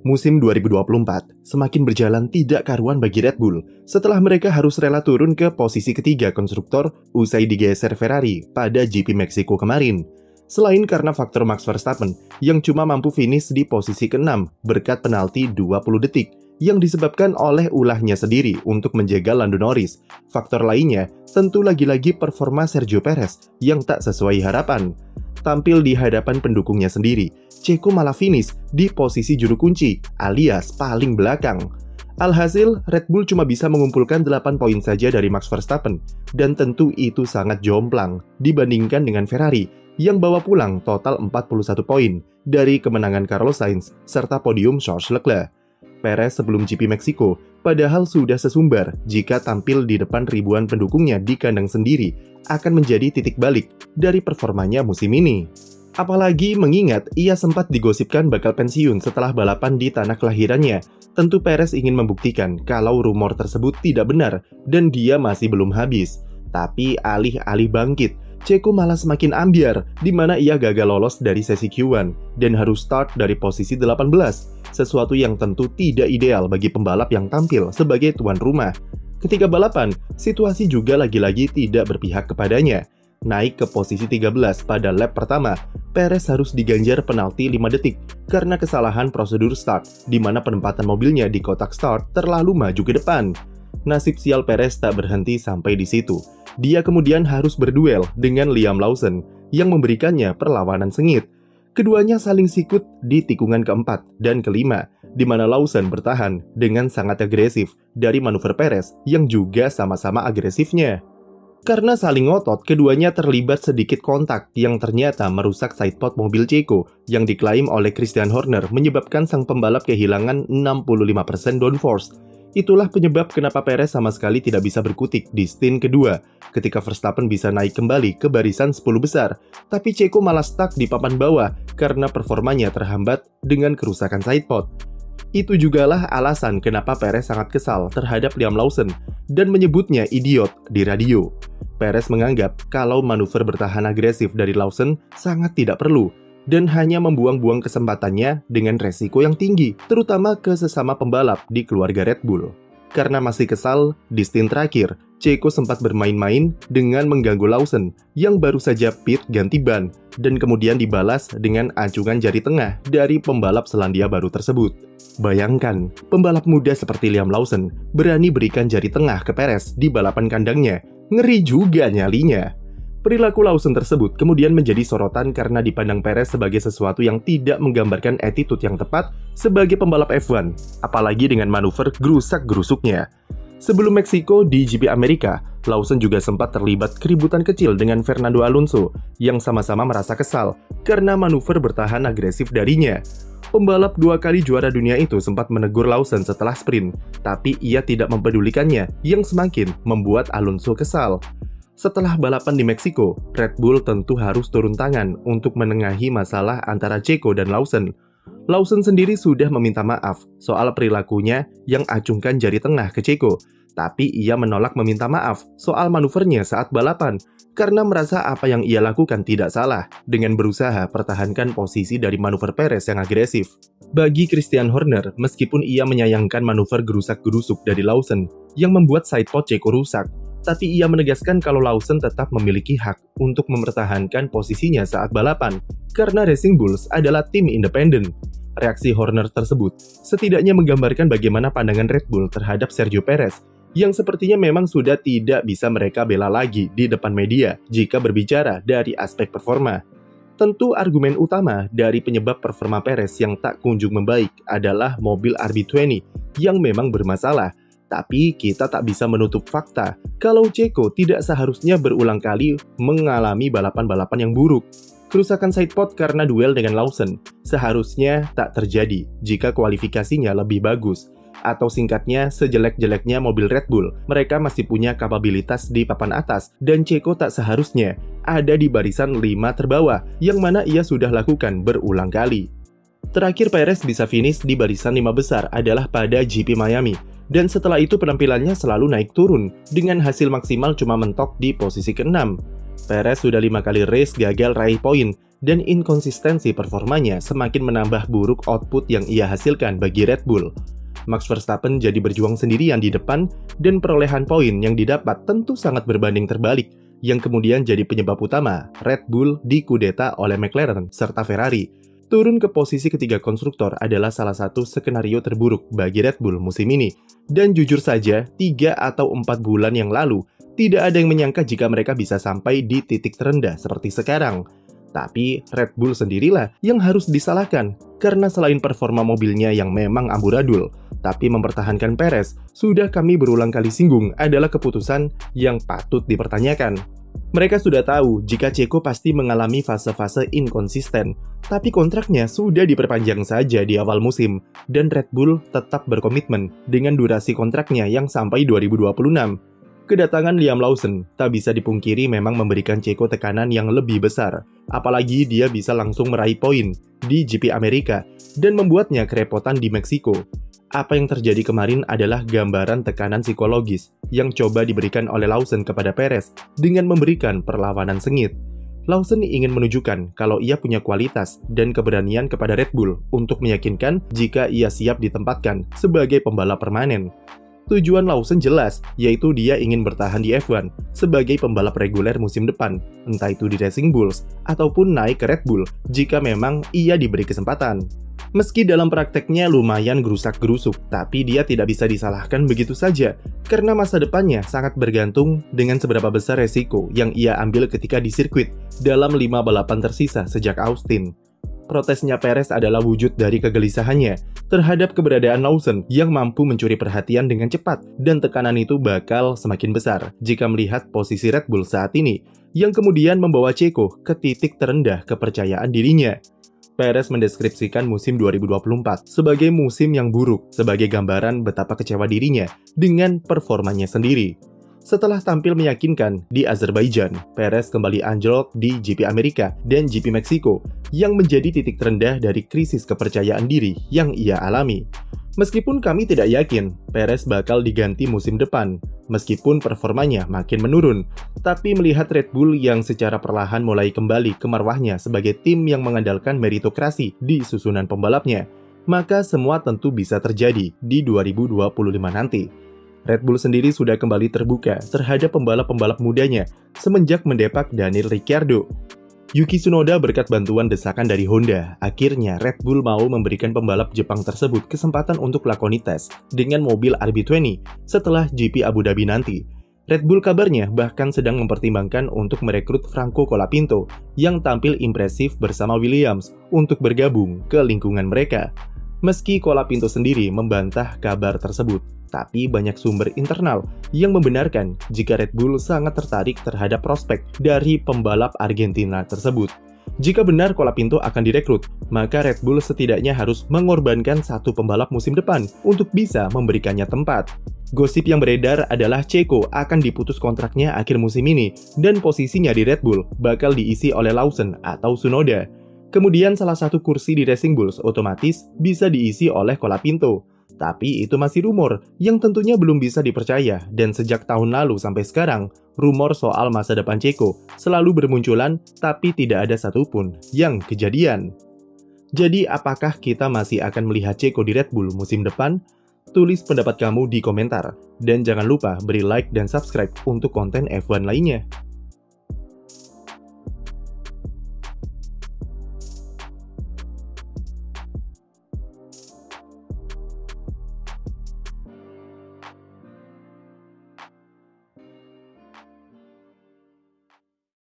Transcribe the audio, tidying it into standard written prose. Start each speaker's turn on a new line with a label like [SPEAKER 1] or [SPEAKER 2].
[SPEAKER 1] Musim 2024 semakin berjalan tidak karuan bagi Red Bull setelah mereka harus rela turun ke posisi ketiga konstruktor usai digeser Ferrari pada GP Meksiko kemarin. Selain karena faktor Max Verstappen yang cuma mampu finish di posisi ke-6 berkat penalti 20 detik yang disebabkan oleh ulahnya sendiri untuk menjaga Lando Norris. Faktor lainnya tentu lagi-lagi performa Sergio Perez yang tak sesuai harapan. Tampil di hadapan pendukungnya sendiri, Checo malah finish di posisi juru kunci alias paling belakang. Alhasil, Red Bull cuma bisa mengumpulkan 8 poin saja dari Max Verstappen, dan tentu itu sangat jomplang dibandingkan dengan Ferrari yang bawa pulang total 41 poin dari kemenangan Carlos Sainz serta podium Charles Leclerc. Perez sebelum GP Meksiko padahal sudah sesumbar jika tampil di depan ribuan pendukungnya di kandang sendiri akan menjadi titik balik dari performanya musim ini. Apalagi mengingat ia sempat digosipkan bakal pensiun setelah balapan di tanah kelahirannya. Tentu Perez ingin membuktikan kalau rumor tersebut tidak benar dan dia masih belum habis. Tapi alih-alih bangkit, Checo malah semakin ambyar di mana ia gagal lolos dari sesi Q1 dan harus start dari posisi 18. Sesuatu yang tentu tidak ideal bagi pembalap yang tampil sebagai tuan rumah. Ketika balapan, situasi juga lagi-lagi tidak berpihak kepadanya. Naik ke posisi 13 pada lap pertama, Perez harus diganjar penalti 5 detik karena kesalahan prosedur start, di mana penempatan mobilnya di kotak start terlalu maju ke depan. Nasib sial Perez tak berhenti sampai di situ. Dia kemudian harus berduel dengan Liam Lawson yang memberikannya perlawanan sengit. Keduanya saling sikut di tikungan keempat dan kelima, di mana Lawson bertahan dengan sangat agresif dari manuver Perez yang juga sama-sama agresifnya. Karena saling ngotot, keduanya terlibat sedikit kontak yang ternyata merusak sidepod mobil Checo yang diklaim oleh Christian Horner menyebabkan sang pembalap kehilangan 65% downforce. Itulah penyebab kenapa Perez sama sekali tidak bisa berkutik di stint kedua ketika Verstappen bisa naik kembali ke barisan 10 besar, tapi Checo malah stuck di papan bawah karena performanya terhambat dengan kerusakan sidepod. Itu jugalah alasan kenapa Perez sangat kesal terhadap Liam Lawson dan menyebutnya idiot di radio. Perez menganggap kalau manuver bertahan agresif dari Lawson sangat tidak perlu dan hanya membuang-buang kesempatannya dengan resiko yang tinggi, terutama ke sesama pembalap di keluarga Red Bull. Karena masih kesal, di stint terakhir, Checo sempat bermain-main dengan mengganggu Lawson yang baru saja pit ganti ban dan kemudian dibalas dengan acungan jari tengah dari pembalap Selandia Baru tersebut. Bayangkan, pembalap muda seperti Liam Lawson berani berikan jari tengah ke Perez di balapan kandangnya. Ngeri juga nyalinya. Perilaku Lawson tersebut kemudian menjadi sorotan karena dipandang Perez sebagai sesuatu yang tidak menggambarkan attitude yang tepat sebagai pembalap F1, apalagi dengan manuver gerusak-gerusuknya. Sebelum Meksiko di GP Amerika, Lawson juga sempat terlibat keributan kecil dengan Fernando Alonso yang sama-sama merasa kesal karena manuver bertahan agresif darinya. Pembalap 2 kali juara dunia itu sempat menegur Lawson setelah sprint, tapi ia tidak mempedulikannya yang semakin membuat Alonso kesal. Setelah balapan di Meksiko, Red Bull tentu harus turun tangan untuk menengahi masalah antara Checo dan Lawson. Lawson sendiri sudah meminta maaf soal perilakunya yang acungkan jari tengah ke Checo, tapi ia menolak meminta maaf soal manuvernya saat balapan karena merasa apa yang ia lakukan tidak salah dengan berusaha pertahankan posisi dari manuver Perez yang agresif. Bagi Christian Horner, meskipun ia menyayangkan manuver gerusak-gerusuk dari Lawson yang membuat sidepod Checo rusak, tapi ia menegaskan kalau Lawson tetap memiliki hak untuk mempertahankan posisinya saat balapan, karena Racing Bulls adalah tim independen. Reaksi Horner tersebut setidaknya menggambarkan bagaimana pandangan Red Bull terhadap Sergio Perez, yang sepertinya memang sudah tidak bisa mereka bela lagi di depan media jika berbicara dari aspek performa. Tentu argumen utama dari penyebab performa Perez yang tak kunjung membaik adalah mobil RB20 yang memang bermasalah. Tapi kita tak bisa menutup fakta kalau Checo tidak seharusnya berulang kali mengalami balapan-balapan yang buruk. Kerusakan sidepod karena duel dengan Lawson seharusnya tak terjadi jika kualifikasinya lebih bagus. Atau singkatnya, sejelek-jeleknya mobil Red Bull, mereka masih punya kapabilitas di papan atas dan Checo tak seharusnya ada di barisan 5 terbawah yang mana ia sudah lakukan berulang kali. Terakhir Perez bisa finish di barisan 5 besar adalah pada GP Miami. Dan setelah itu penampilannya selalu naik turun, dengan hasil maksimal cuma mentok di posisi ke-6. Perez sudah 5 kali race gagal raih poin, dan inkonsistensi performanya semakin menambah buruk output yang ia hasilkan bagi Red Bull. Max Verstappen jadi berjuang sendirian di depan dan perolehan poin yang didapat tentu sangat berbanding terbalik, yang kemudian jadi penyebab utama Red Bull dikudeta oleh McLaren serta Ferrari. Turun ke posisi ketiga konstruktor adalah salah satu skenario terburuk bagi Red Bull musim ini. Dan jujur saja, 3 atau 4 bulan yang lalu, tidak ada yang menyangka jika mereka bisa sampai di titik terendah seperti sekarang. Tapi Red Bull sendirilah yang harus disalahkan, karena selain performa mobilnya yang memang amburadul, tapi mempertahankan Perez, sudah kami berulang kali singgung adalah keputusan yang patut dipertanyakan. Mereka sudah tahu jika Checo pasti mengalami fase-fase inkonsisten, tapi kontraknya sudah diperpanjang saja di awal musim, dan Red Bull tetap berkomitmen dengan durasi kontraknya yang sampai 2026. Kedatangan Liam Lawson tak bisa dipungkiri memang memberikan Checo tekanan yang lebih besar, apalagi dia bisa langsung meraih poin di GP Amerika dan membuatnya kerepotan di Meksiko. Apa yang terjadi kemarin adalah gambaran tekanan psikologis yang coba diberikan oleh Lawson kepada Perez dengan memberikan perlawanan sengit. Lawson ingin menunjukkan kalau ia punya kualitas dan keberanian kepada Red Bull untuk meyakinkan jika ia siap ditempatkan sebagai pembalap permanen. Tujuan Lawson jelas, yaitu dia ingin bertahan di F1 sebagai pembalap reguler musim depan, entah itu di Racing Bulls ataupun naik ke Red Bull jika memang ia diberi kesempatan. Meski dalam prakteknya lumayan gerusak-gerusuk, tapi dia tidak bisa disalahkan begitu saja, karena masa depannya sangat bergantung dengan seberapa besar resiko yang ia ambil ketika di sirkuit dalam 5 balapan tersisa sejak Austin. Protesnya Perez adalah wujud dari kegelisahannya terhadap keberadaan Lawson yang mampu mencuri perhatian dengan cepat, dan tekanan itu bakal semakin besar jika melihat posisi Red Bull saat ini, yang kemudian membawa Checo ke titik terendah kepercayaan dirinya. Perez mendeskripsikan musim 2024 sebagai musim yang buruk, sebagai gambaran betapa kecewa dirinya dengan performanya sendiri. Setelah tampil meyakinkan di Azerbaijan, Perez kembali anjlok di GP Amerika dan GP Meksiko, yang menjadi titik terendah dari krisis kepercayaan diri yang ia alami. Meskipun kami tidak yakin Perez bakal diganti musim depan, meskipun performanya makin menurun, tapi melihat Red Bull yang secara perlahan mulai kembali ke marwahnya sebagai tim yang mengandalkan meritokrasi di susunan pembalapnya, maka semua tentu bisa terjadi di 2025 nanti. Red Bull sendiri sudah kembali terbuka terhadap pembalap-pembalap mudanya semenjak mendepak Daniel Ricciardo. Yuki Tsunoda berkat bantuan desakan dari Honda, akhirnya Red Bull mau memberikan pembalap Jepang tersebut kesempatan untuk lakoni tes dengan mobil RB20 setelah GP Abu Dhabi nanti. Red Bull kabarnya bahkan sedang mempertimbangkan untuk merekrut Franco Colapinto yang tampil impresif bersama Williams untuk bergabung ke lingkungan mereka. Meski Colapinto sendiri membantah kabar tersebut, tapi banyak sumber internal yang membenarkan jika Red Bull sangat tertarik terhadap prospek dari pembalap Argentina tersebut. Jika benar Colapinto akan direkrut, maka Red Bull setidaknya harus mengorbankan satu pembalap musim depan untuk bisa memberikannya tempat. Gosip yang beredar adalah Checo akan diputus kontraknya akhir musim ini dan posisinya di Red Bull bakal diisi oleh Lawson atau Tsunoda. Kemudian salah satu kursi di Racing Bulls otomatis bisa diisi oleh Colapinto. Tapi itu masih rumor yang tentunya belum bisa dipercaya, dan sejak tahun lalu sampai sekarang, rumor soal masa depan Checo selalu bermunculan tapi tidak ada satupun yang kejadian. Jadi apakah kita masih akan melihat Checo di Red Bull musim depan? Tulis pendapat kamu di komentar, dan jangan lupa beri like dan subscribe untuk konten F1 lainnya.